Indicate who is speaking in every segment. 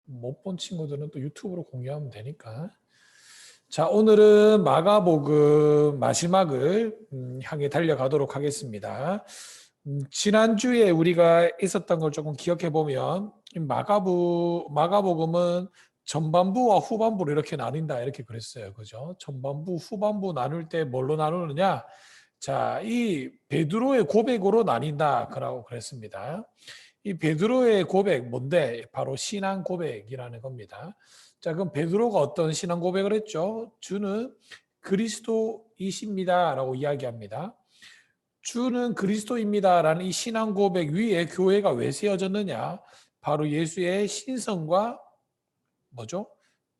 Speaker 1: 못 본 친구들은 또 유튜브로 공유하면 되니까. 자, 오늘은 마가복음 마지막을 향해 달려가도록 하겠습니다. 지난주에 우리가 있었던 걸 조금 기억해 보면 마가복음은 전반부와 후반부로 이렇게 나뉜다 이렇게 그랬어요. 그죠? 전반부, 후반부 나눌 때 뭘로 나누느냐? 자, 이 베드로의 고백으로 나뉜다라고 그랬습니다. 이 베드로의 고백 뭔데? 바로 신앙 고백이라는 겁니다. 자, 그럼 베드로가 어떤 신앙 고백을 했죠? 주는 그리스도이십니다라고 이야기합니다. 주는 그리스도입니다라는 이 신앙 고백 위에 교회가 왜 세워졌느냐? 바로 예수의 신성과 뭐죠?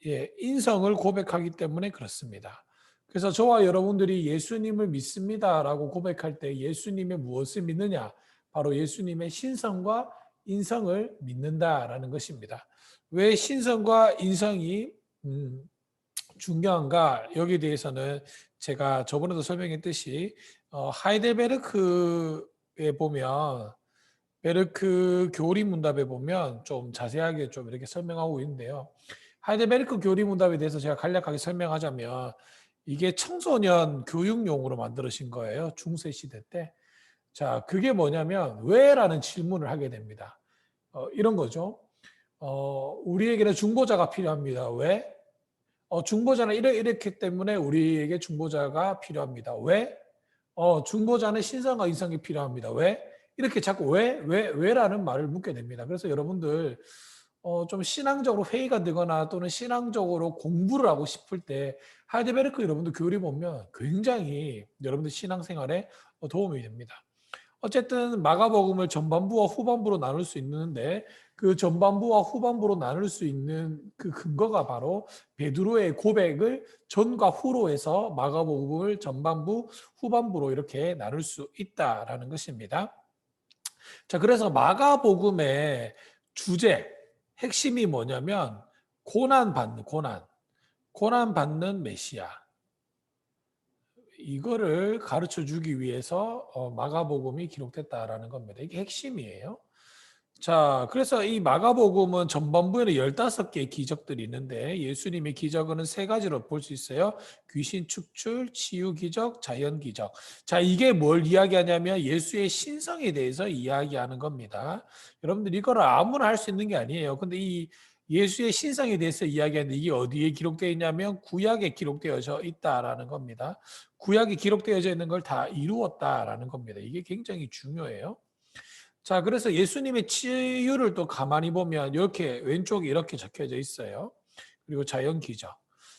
Speaker 1: 예, 인성을 고백하기 때문에 그렇습니다. 그래서 저와 여러분들이 예수님을 믿습니다라고 고백할 때 예수님의 무엇을 믿느냐? 바로 예수님의 신성과 인성을 믿는다라는 것입니다. 왜 신성과 인성이 중요한가? 여기에 대해서는 제가 저번에도 설명했듯이 하이델베르크에 보면 베르크 교리문답에 보면 좀 자세하게 좀 이렇게 설명하고 있는데요. 하이델베르크 교리문답에 대해서 제가 간략하게 설명하자면 이게 청소년 교육용으로 만들어진 거예요. 중세 시대 때. 자, 그게 뭐냐면 왜라는 질문을 하게 됩니다. 이런 거죠. 우리에게는 중보자가 필요합니다. 왜? 중보자는 이렇기 때문에 우리에게 중보자가 필요합니다. 왜? 중보자는 신성과 인성이 필요합니다. 왜? 이렇게 자꾸 왜라는 말을 묻게 됩니다. 그래서 여러분들 좀 신앙적으로 회의가 되거나 또는 신앙적으로 공부를 하고 싶을 때 하이델베르크 여러분들 교리 보면 굉장히 여러분들 신앙생활에 도움이 됩니다. 어쨌든 마가복음을 전반부와 후반부로 나눌 수 있는데 그 전반부와 후반부로 나눌 수 있는 그 근거가 바로 베드로의 고백을 전과 후로 해서 마가복음을 전반부, 후반부로 이렇게 나눌 수 있다라는 것입니다. 자, 그래서 마가복음의 주제, 핵심이 뭐냐면 고난 받는 메시아. 이거를 가르쳐 주기 위해서 마가복음이 기록됐다라는 겁니다. 이게 핵심이에요. 자, 그래서 이 마가복음은 전반부에는 15개의 기적들이 있는데 예수님의 기적은 세 가지로 볼 수 있어요. 귀신 축출, 치유 기적, 자연 기적. 자, 이게 뭘 이야기하냐면 예수의 신성에 대해서 이야기하는 겁니다. 여러분들 이거를 아무나 할 수 있는 게 아니에요. 근데 이 예수의 신성에 대해서 이야기하는데 이게 어디에 기록되어 있냐면 구약에 기록되어져 있다라는 겁니다. 구약에 기록되어져 있는 걸 다 이루었다라는 겁니다. 이게 굉장히 중요해요. 자, 그래서 예수님의 치유를 또 가만히 보면 이렇게 왼쪽에 이렇게 적혀져 있어요. 그리고 자연 기적.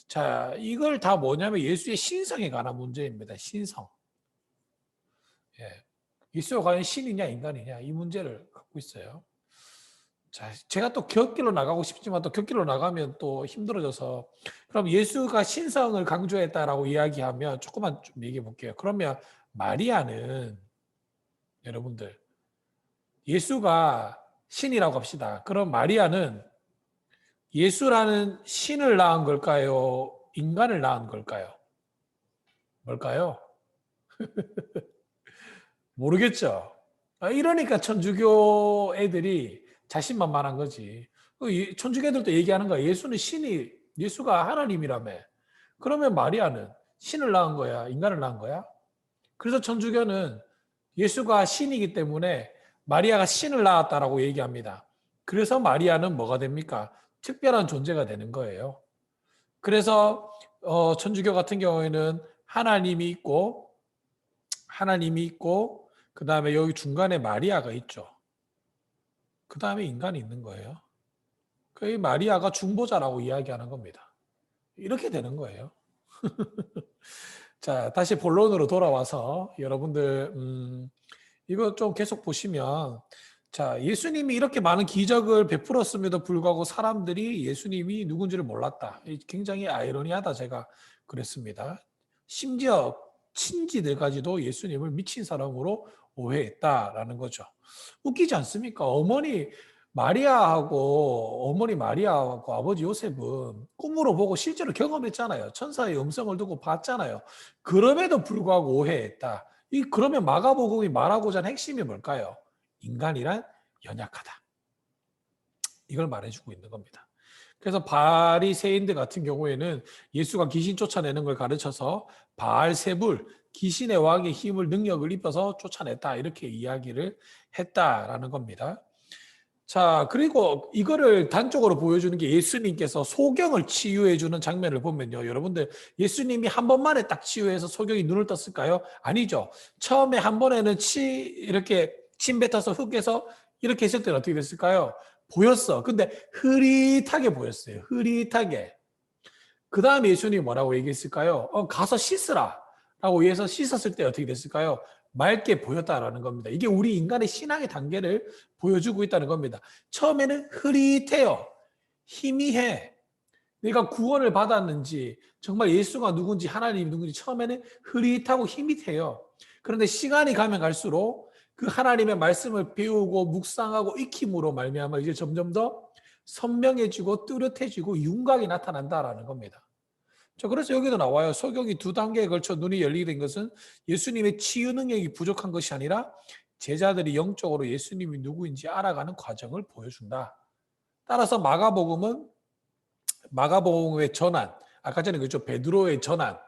Speaker 1: 자, 이걸 다 뭐냐면 예수의 신성에 관한 문제입니다. 신성. 예. 예수가 과연 신이냐 인간이냐 이 문제를 갖고 있어요. 자, 제가 또 곁길로 나가고 싶지만 또 곁길로 나가면 또 힘들어져서 그럼 예수가 신성을 강조했다라고 이야기하면 조금만 좀 얘기해 볼게요. 그러면 마리아는 여러분들 예수가 신이라고 합시다. 그럼 마리아는 예수라는 신을 낳은 걸까요? 인간을 낳은 걸까요? 뭘까요? 모르겠죠. 이러니까 천주교 애들이 자신만만한 거지. 천주교 애들도 얘기하는 거야. 예수가 하나님이라며. 그러면 마리아는 신을 낳은 거야? 인간을 낳은 거야? 그래서 천주교는 예수가 신이기 때문에 마리아가 신을 낳았다라고 얘기합니다. 그래서 마리아는 뭐가 됩니까? 특별한 존재가 되는 거예요. 그래서 천주교 같은 경우에는 하나님이 있고 그 다음에 여기 중간에 마리아가 있죠. 그 다음에 인간이 있는 거예요. 그 마리아가 중보자라고 이야기하는 겁니다. 이렇게 되는 거예요. 자, 다시 본론으로 돌아와서 여러분들 이거 좀 계속 보시면 자, 예수님이 이렇게 많은 기적을 베풀었음에도 불구하고 사람들이 예수님이 누군지를 몰랐다. 굉장히 아이러니하다 제가 그랬습니다. 심지어 친지들까지도 예수님을 미친 사람으로 오해했다라는 거죠. 웃기지 않습니까? 어머니 마리아하고 아버지 요셉은 꿈으로 보고 실제로 경험했잖아요. 천사의 음성을 듣고 봤잖아요. 그럼에도 불구하고 오해했다. 그러면 마가복음이 말하고자 하는 핵심이 뭘까요? 인간이란 연약하다. 이걸 말해주고 있는 겁니다. 그래서 바리새인들 같은 경우에는 예수가 귀신 쫓아내는 걸 가르쳐서 바알세불, 귀신의 왕의 힘을 능력을 입혀서 쫓아냈다 이렇게 이야기를 했다라는 겁니다. 자, 그리고 이거를 단적으로 보여주는 게 예수님께서 소경을 치유해 주는 장면을 보면요. 여러분들 예수님이 한 번만에 딱 치유해서 소경이 눈을 떴을까요? 아니죠. 처음에 한 번에는 이렇게 침 뱉어서 흙에서 이렇게 했을 때는 어떻게 됐을까요? 보였어. 근데 흐릿하게 보였어요. 흐릿하게. 그 다음에 예수님이 뭐라고 얘기했을까요? 가서 씻으라. 라고 해서 씻었을 때 어떻게 됐을까요? 맑게 보였다라는 겁니다. 이게 우리 인간의 신앙의 단계를 보여주고 있다는 겁니다. 처음에는 흐릿해요. 희미해. 내가 구원을 받았는지, 정말 예수가 누군지, 하나님이 누군지 처음에는 흐릿하고 희밋해요. 그런데 시간이 가면 갈수록 그 하나님의 말씀을 배우고 묵상하고 익힘으로 말미암아 이제 점점 더 선명해지고 뚜렷해지고 윤곽이 나타난다라는 겁니다. 자, 그래서 여기도 나와요. 소경이 두 단계에 걸쳐 눈이 열리게 된 것은 예수님의 치유 능력이 부족한 것이 아니라 제자들이 영적으로 예수님이 누구인지 알아가는 과정을 보여준다. 따라서 마가복음의 전환, 아까 전에 그죠 베드로의 전환,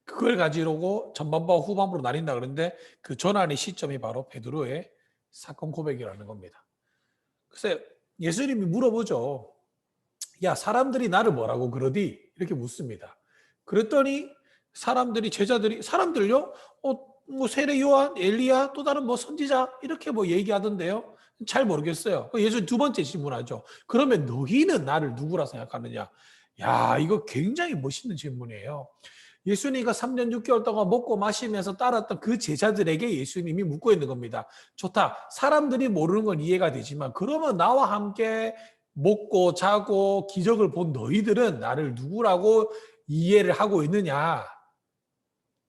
Speaker 1: 그걸 가지고 전반부와 후반부로 나뉜다 그러는데 그 전환의 시점이 바로 베드로의 사건 고백이라는 겁니다. 그래서 예수님이 물어보죠. 야, 사람들이 나를 뭐라고 그러디? 이렇게 묻습니다. 그랬더니 사람들요? 뭐 세례 요한, 엘리야, 또 다른 뭐 선지자 이렇게 뭐 얘기하던데요. 잘 모르겠어요. 예수 두 번째 질문하죠. 그러면 너희는 나를 누구라 생각하느냐? 야, 이거 굉장히 멋있는 질문이에요. 예수님과 3년 6개월 동안 먹고 마시면서 따랐던 그 제자들에게 예수님이 묻고 있는 겁니다. 좋다. 사람들이 모르는 건 이해가 되지만 그러면 나와 함께 먹고 자고 기적을 본 너희들은 나를 누구라고 이해를 하고 있느냐?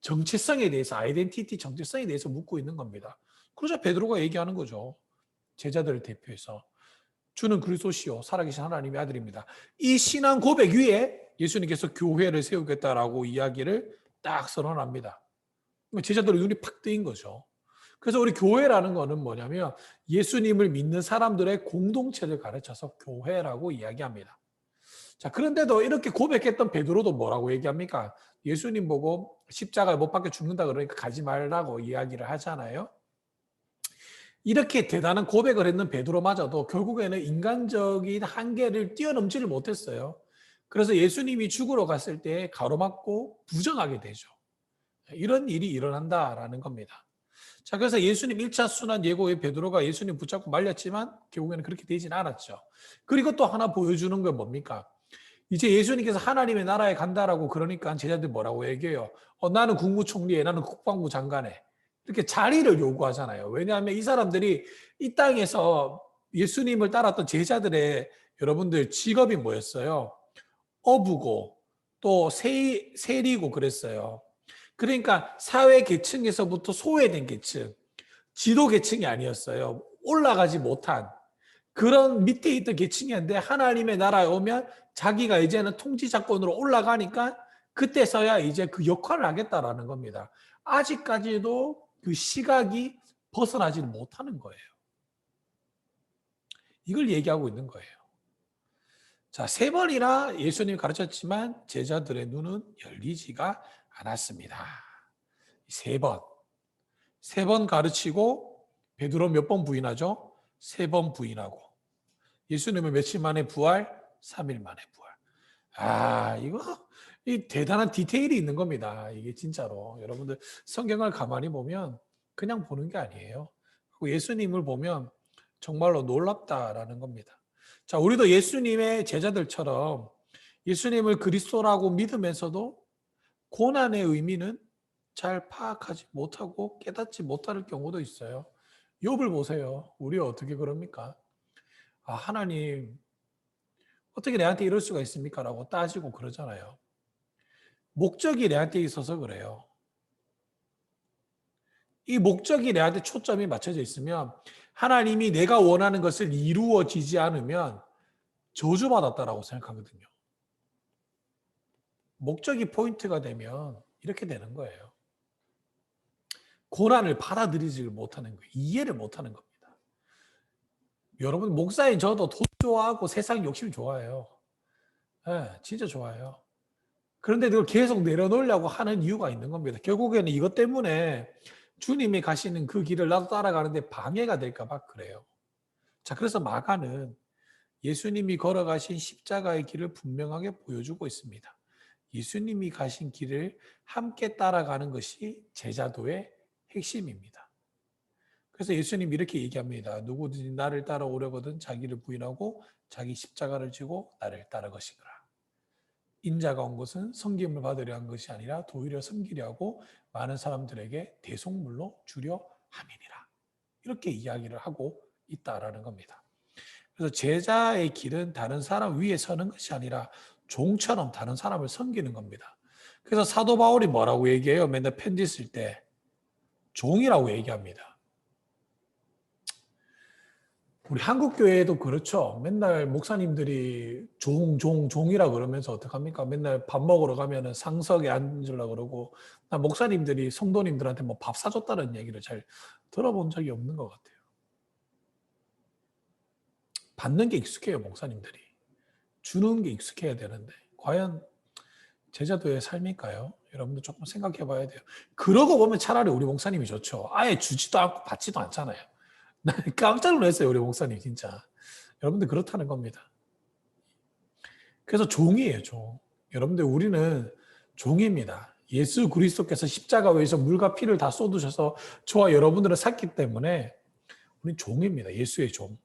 Speaker 1: 정체성에 대해서, 아이덴티티 정체성에 대해서 묻고 있는 겁니다. 그러자 베드로가 얘기하는 거죠. 제자들을 대표해서. 주는 그리스도시요 살아계신 하나님의 아들입니다. 이 신앙 고백 위에 예수님께서 교회를 세우겠다라고 이야기를 딱 선언합니다. 제자들의 눈이 팍 뜨인 거죠. 그래서 우리 교회라는 거는 뭐냐면 예수님을 믿는 사람들의 공동체를 가르쳐서 교회라고 이야기합니다. 자, 그런데도 이렇게 고백했던 베드로도 뭐라고 얘기합니까? 예수님 보고 십자가에 못 박혀 죽는다 그러니까 가지 말라고 이야기를 하잖아요. 이렇게 대단한 고백을 했는 베드로마저도 결국에는 인간적인 한계를 뛰어넘지를 못했어요. 그래서 예수님이 죽으러 갔을 때 가로막고 부정하게 되죠. 이런 일이 일어난다라는 겁니다. 자, 그래서 예수님 1차 순환 예고에 베드로가 예수님 붙잡고 말렸지만 결국에는 그렇게 되진 않았죠. 그리고 또 하나 보여주는 건 뭡니까? 이제 예수님께서 하나님의 나라에 간다라고 그러니까 제자들 뭐라고 얘기해요? 나는 국무총리에, 나는 국방부 장관에. 이렇게 자리를 요구하잖아요. 왜냐하면 이 사람들이 이 땅에서 예수님을 따랐던 제자들의 여러분들 직업이 뭐였어요? 어부고 또 세리고 그랬어요. 그러니까 사회 계층에서부터 소외된 계층, 지도 계층이 아니었어요. 올라가지 못한 그런 밑에 있던 계층이었는데 하나님의 나라에 오면 자기가 이제는 통치자권으로 올라가니까 그때서야 이제 그 역할을 하겠다라는 겁니다. 아직까지도 그 시각이 벗어나지 못하는 거예요. 이걸 얘기하고 있는 거예요. 자, 세 번이나 예수님이 가르쳤지만 제자들의 눈은 열리지가 않았습니다. 세 번. 세 번 가르치고 베드로 몇 번 부인하죠? 세 번 부인하고. 예수님은 며칠 만에 부활? 3일 만에 부활. 이거 이 대단한 디테일이 있는 겁니다. 이게 진짜로. 여러분들 성경을 가만히 보면 그냥 보는 게 아니에요. 예수님을 보면 정말로 놀랍다라는 겁니다. 자, 우리도 예수님의 제자들처럼 예수님을 그리스도라고 믿으면서도 고난의 의미는 잘 파악하지 못하고 깨닫지 못할 경우도 있어요. 욥을 보세요. 우리 어떻게 그럽니까? 하나님 어떻게 내한테 이럴 수가 있습니까? 라고 따지고 그러잖아요. 목적이 내한테 있어서 그래요. 이 목적이 내한테 초점이 맞춰져 있으면 하나님이 내가 원하는 것을 이루어지지 않으면 저주받았다라고 생각하거든요. 목적이 포인트가 되면 이렇게 되는 거예요. 고난을 받아들이지 못하는 거예요. 이해를 못하는 겁니다. 여러분 목사인 저도 돈 좋아하고 세상 욕심 좋아해요. 예, 진짜 좋아요. 그런데 그걸 계속 내려놓으려고 하는 이유가 있는 겁니다. 결국에는 이것 때문에 주님이 가시는 그 길을 나도 따라가는데 방해가 될까 봐 그래요. 자, 그래서 마가는 예수님이 걸어가신 십자가의 길을 분명하게 보여주고 있습니다. 예수님이 가신 길을 함께 따라가는 것이 제자도의 핵심입니다. 그래서 예수님 이렇게 얘기합니다. 누구든지 나를 따라오려거든 자기를 부인하고 자기 십자가를 지고 나를 따르것이거라. 인자가 온 것은 섬김을 받으려 한 것이 아니라 도리어 섬기려 하고 많은 사람들에게 대속물로 주려 함이니라. 이렇게 이야기를 하고 있다라는 겁니다. 그래서 제자의 길은 다른 사람 위에 서는 것이 아니라 종처럼 다른 사람을 섬기는 겁니다. 그래서 사도 바울이 뭐라고 얘기해요? 맨날 편지 쓸 때 종이라고 얘기합니다. 우리 한국 교회도 그렇죠. 맨날 목사님들이 종이라 그러면서 어떡합니까? 맨날 밥 먹으러 가면은 상석에 앉으려고 그러고, 목사님들이 성도님들한테 뭐 밥 사줬다는 얘기를 잘 들어본 적이 없는 것 같아요. 받는 게 익숙해요, 목사님들이. 주는 게 익숙해야 되는데, 과연 제자도의 삶일까요? 여러분들 조금 생각해 봐야 돼요. 그러고 보면 차라리 우리 목사님이 좋죠. 아예 주지도 않고 받지도 않잖아요. 깜짝 놀랐어요, 우리 목사님, 진짜. 여러분들 그렇다는 겁니다. 그래서 종이에요, 종. 여러분들 우리는 종입니다. 예수 그리스도께서 십자가 위에서 물과 피를 다 쏟으셔서 저와 여러분들을 샀기 때문에 우리 종입니다. 예수의 종.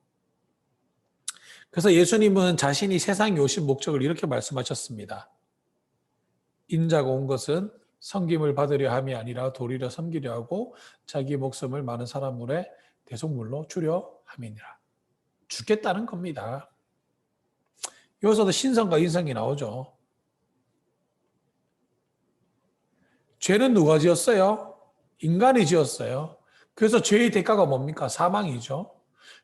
Speaker 1: 그래서 예수님은 자신이 세상에 오신 목적을 이렇게 말씀하셨습니다. 인자가 온 것은 섬김을 받으려 함이 아니라 도리려 섬기려 하고 자기 목숨을 많은 사람들의 대속물로 주려 함이니라. 죽겠다는 겁니다. 여기서도 신성과 인성이 나오죠. 죄는 누가 지었어요? 인간이 지었어요. 그래서 죄의 대가가 뭡니까? 사망이죠.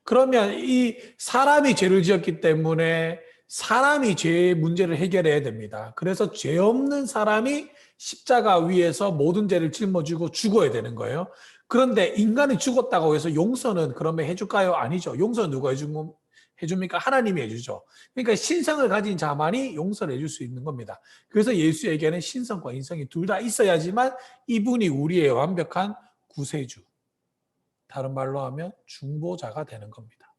Speaker 1: 그러면 이 사람이 죄를 지었기 때문에 사람이 죄의 문제를 해결해야 됩니다. 그래서 죄 없는 사람이 십자가 위에서 모든 죄를 짊어지고 죽어야 되는 거예요. 그런데 인간이 죽었다고 해서 용서는 그러면 해줄까요? 아니죠. 용서는 누가 해줍니까? 하나님이 해주죠. 그러니까 신성을 가진 자만이 용서를 해줄 수 있는 겁니다. 그래서 예수에게는 신성과 인성이 둘 다 있어야지만 이분이 우리의 완벽한 구세주, 다른 말로 하면 중보자가 되는 겁니다.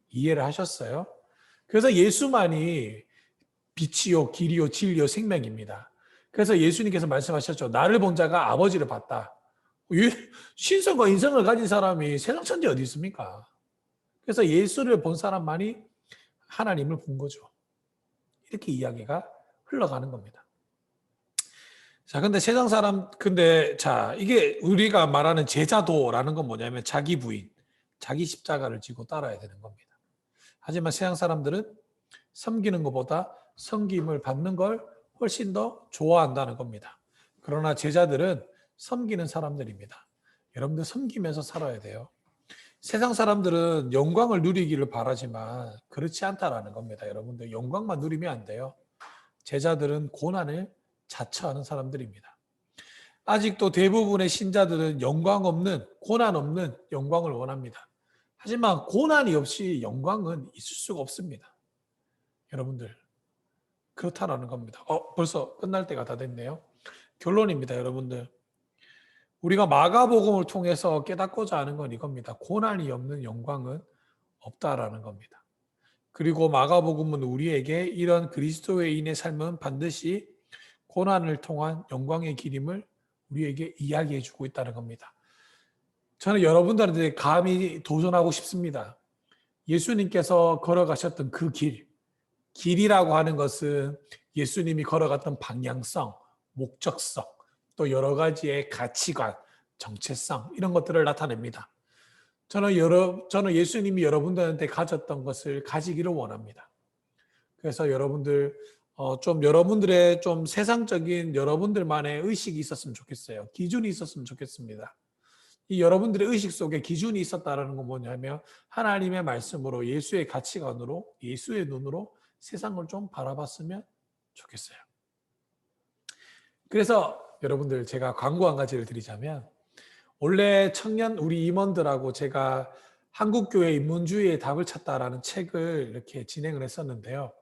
Speaker 1: 이해를 하셨어요? 그래서 예수만이 빛이요, 길이요, 진리요, 생명입니다. 그래서 예수님께서 말씀하셨죠. 나를 본 자가 아버지를 봤다. 신성과 인성을 가진 사람이 세상 천지 어디 있습니까? 그래서 예수를 본 사람만이 하나님을 본 거죠. 이렇게 이야기가 흘러가는 겁니다. 자, 근데 세상 사람, 자, 이게 우리가 말하는 제자도라는 건 뭐냐면 자기 부인, 자기 십자가를 지고 따라야 되는 겁니다. 하지만 세상 사람들은 섬기는 것보다 섬김을 받는 걸 훨씬 더 좋아한다는 겁니다. 그러나 제자들은 섬기는 사람들입니다. 여러분들 섬기면서 살아야 돼요. 세상 사람들은 영광을 누리기를 바라지만 그렇지 않다라는 겁니다. 여러분들 영광만 누리면 안 돼요. 제자들은 고난을 자처하는 사람들입니다. 아직도 대부분의 신자들은 영광 없는, 고난 없는 영광을 원합니다. 하지만 고난이 없이 영광은 있을 수가 없습니다. 여러분들 그렇다라는 겁니다. 벌써 끝날 때가 다 됐네요. 결론입니다, 여러분들. 우리가 마가복음을 통해서 깨닫고자 하는 건 이겁니다. 고난이 없는 영광은 없다라는 겁니다. 그리고 마가복음은 우리에게 이런 그리스도인의 삶은 반드시 고난을 통한 영광의 길임을 우리에게 이야기해 주고 있다는 겁니다. 저는 여러분들한테 감히 도전하고 싶습니다. 예수님께서 걸어가셨던 그 길이라고 하는 것은 예수님이 걸어갔던 방향성, 목적성, 또 여러 가지의 가치관, 정체성 이런 것들을 나타냅니다. 저는 예수님이 여러분들한테 가졌던 것을 가지기를 원합니다. 그래서 여러분들 좀 여러분들의 좀 세상적인 여러분들만의 의식이 있었으면 좋겠어요. 기준이 있었으면 좋겠습니다. 이 여러분들의 의식 속에 기준이 있었다는 건 뭐냐면 하나님의 말씀으로 예수의 가치관으로 예수의 눈으로 세상을 좀 바라봤으면 좋겠어요. 그래서 여러분들 제가 광고 한 가지를 드리자면 원래 청년 우리 임원들하고 제가 한국교회 인문주의의 답을 찾다라는 책을 이렇게 진행을 했었는데요.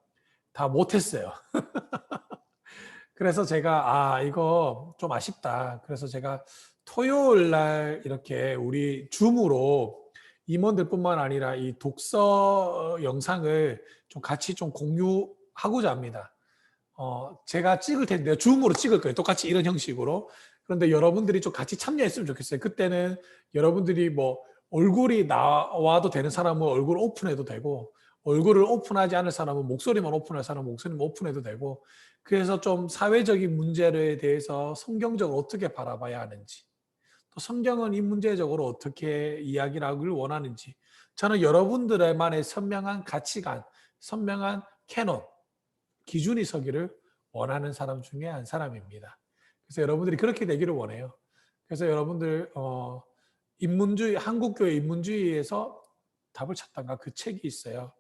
Speaker 1: 다 못했어요. 그래서 제가 이거 좀 아쉽다. 그래서 제가 토요일 날 이렇게 우리 줌으로 임원들뿐만 아니라 이 독서 영상을 좀 같이 좀 공유하고자 합니다. 제가 찍을 텐데요. 줌으로 찍을 거예요. 똑같이 이런 형식으로. 그런데 여러분들이 좀 같이 참여했으면 좋겠어요. 그때는 여러분들이 뭐 얼굴이 나와도 되는 사람은 얼굴 오픈해도 되고, 얼굴을 오픈하지 않을 사람은 목소리만 오픈할 사람은 목소리만 오픈해도 되고, 그래서 좀 사회적인 문제에 대해서 성경적으로 어떻게 바라봐야 하는지, 또 성경은 이 문제적으로 어떻게 이야기를 하길 원하는지, 저는 여러분들만의 선명한 가치관, 선명한 캐논, 기준이 서기를 원하는 사람 중에 한 사람입니다. 그래서 여러분들이 그렇게 되기를 원해요. 그래서 여러분들 인문주의, 한국교회 인문주의에서 답을 찾다가 그 책이 있어요.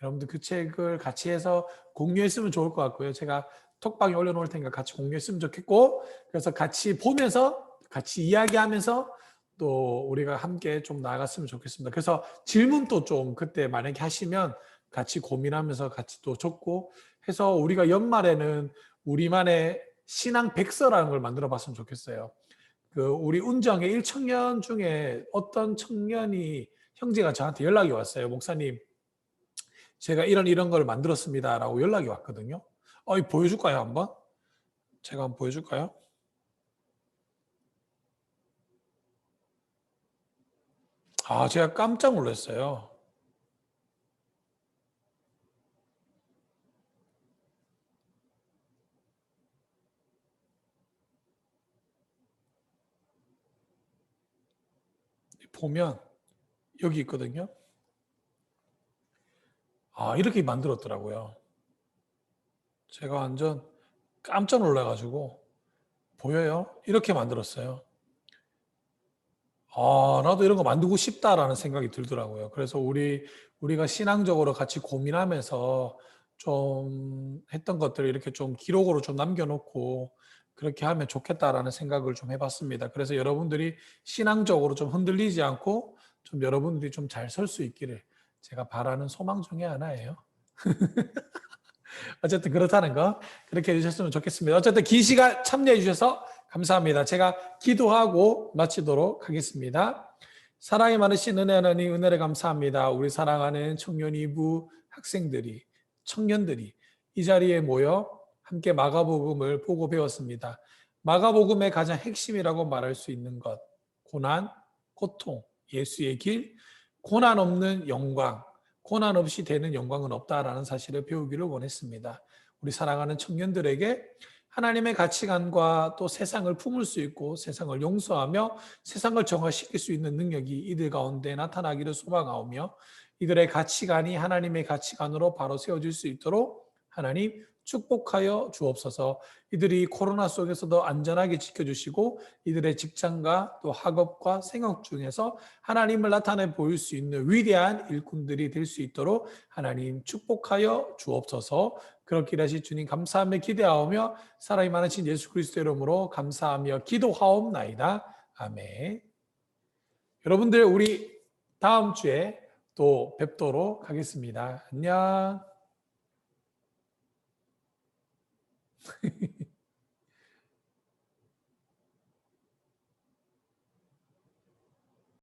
Speaker 1: 여러분들 그 책을 같이 해서 공유했으면 좋을 것 같고요. 제가 톡방에 올려놓을 테니까 같이 공유했으면 좋겠고, 그래서 같이 보면서 같이 이야기하면서 또 우리가 함께 좀 나아갔으면 좋겠습니다. 그래서 질문도 좀 그때 만약에 하시면 같이 고민하면서 같이 또 적고 해서 우리가 연말에는 우리만의 신앙 백서라는 걸 만들어 봤으면 좋겠어요. 그 우리 운정의 1청년 중에 어떤 청년이 형제가 저한테 연락이 왔어요. 목사님, 제가 이런 걸 만들었습니다라고 연락이 왔거든요. 이거 보여줄까요, 한번? 제가 한번 보여줄까요? 제가 깜짝 놀랐어요. 보면 여기 있거든요. 이렇게 만들었더라고요. 제가 완전 깜짝 놀라가지고 보여요? 이렇게 만들었어요. 나도 이런 거 만들고 싶다라는 생각이 들더라고요. 그래서 우리가 신앙적으로 같이 고민하면서 좀 했던 것들을 이렇게 좀 기록으로 좀 남겨놓고 그렇게 하면 좋겠다라는 생각을 좀 해봤습니다. 그래서 여러분들이 신앙적으로 좀 흔들리지 않고 좀 여러분들이 좀 잘 설 수 있기를 제가 바라는 소망 중에 하나예요. 어쨌든 그렇다는 거 그렇게 해주셨으면 좋겠습니다. 어쨌든 긴 시간 참여해 주셔서 감사합니다. 제가 기도하고 마치도록 하겠습니다. 사랑이 많으신 은혜 하나님 은혜를 감사합니다. 우리 사랑하는 청년 2부 학생들이 청년들이 이 자리에 모여 함께 마가복음을 보고 배웠습니다. 마가복음의 가장 핵심이라고 말할 수 있는 것, 고난, 고통, 예수의 길, 고난 없는 영광, 고난 없이 되는 영광은 없다라는 사실을 배우기를 원했습니다. 우리 사랑하는 청년들에게 하나님의 가치관과 또 세상을 품을 수 있고 세상을 용서하며 세상을 정화시킬 수 있는 능력이 이들 가운데 나타나기를 소망하오며 이들의 가치관이 하나님의 가치관으로 바로 세워질 수 있도록 하나님 축복하여 주옵소서. 이들이 코로나 속에서도 안전하게 지켜주시고 이들의 직장과 또 학업과 생업 중에서 하나님을 나타내 보일 수 있는 위대한 일꾼들이 될 수 있도록 하나님 축복하여 주옵소서. 그렇게 하실 주님 감사하며 기대하오며 사랑이 많으신 예수 그리스도 이름으로 감사하며 기도하옵나이다. 아멘. 여러분들 우리 다음 주에 또 뵙도록 하겠습니다. 안녕.